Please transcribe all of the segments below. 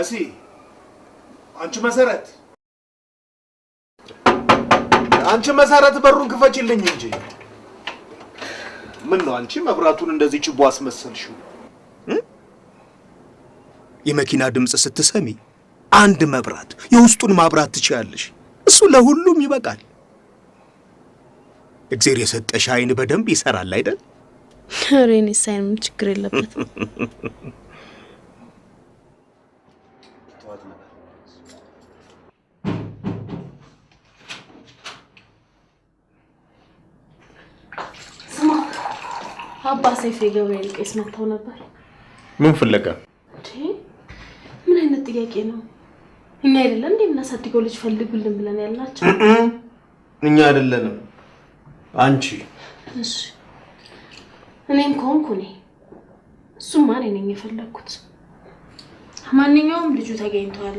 መሲ አንቺ መሰረት በሩን ክፈችልኝ እንጂ ምን ነው አንቺ መብራቱን እንደዚህ ጭቦ አስመሰልሽው? የመኪና ድምጽ ስትሰሚ አንድ መብራት የውስጡን ማብራት ትችያለሽ። እሱ ለሁሉም ይበቃል። እግዚአብሔር የሰጠሽ አይን በደንብ ይሰራል አይደል? ሬኔ ሳይን ችግር የለበትም። አባ ሰይፌ ገብርኤል ቄስ መጥተው ነበር። ምን ፍለጋ? ምን አይነት ጥያቄ ነው? እኛ አይደለም እንዴ እናሳድገው ልጅ ፈልጉልን ብለን ያልናቸው? እኛ አይደለንም አንቺ። እሺ እኔም ኮንኩ ነኝ። እሱማ እኔ ነኝ የፈለኩት። ማንኛውም ልጁ ተገኝቷል።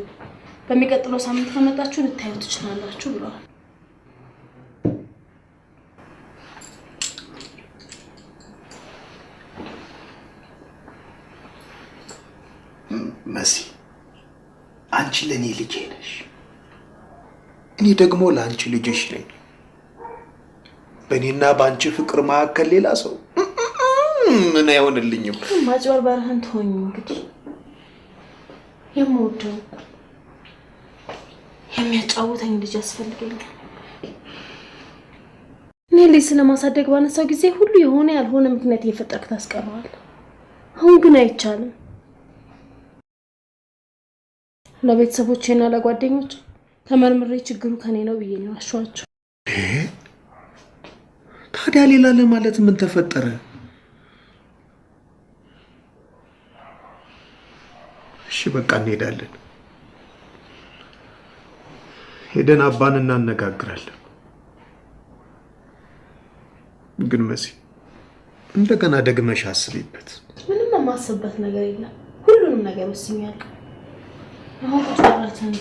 በሚቀጥለው ሳምንት ከመጣችሁ ልታዩት ትችላላችሁ ብለዋል። መሲ አንቺ ለኔ ልጄ ነሽ፣ እኔ ደግሞ ለአንቺ ልጅሽ ነኝ። በእኔና በአንቺ ፍቅር መካከል ሌላ ሰው ምን አይሆንልኝም። ማጭበርበርህን ተወኝ። እንግዲህ የምወደው የሚያጫውተኝ ልጅ ያስፈልገኛል። እኔ ልጅ ስለማሳደግ ባነሳው ጊዜ ሁሉ የሆነ ያልሆነ ምክንያት እየፈጠርክ ታስቀረዋለህ። አሁን ግን አይቻልም። ለቤተሰቦቼና ለጓደኞች ተመርምሬ ችግሩ ከኔ ነው ብዬ ነው አሽዋቸው። ታዲያ ሌላ ለማለት ምን ተፈጠረ? እሺ በቃ እንሄዳለን። ሄደን አባን እናነጋግራለን። ግን መሲ እንደገና ደግመሽ አስቢበት። ምንም የማስብበት ነገር የለም። ሁሉንም ነገር ወስኛለሁ። አሁን ተጨራርተን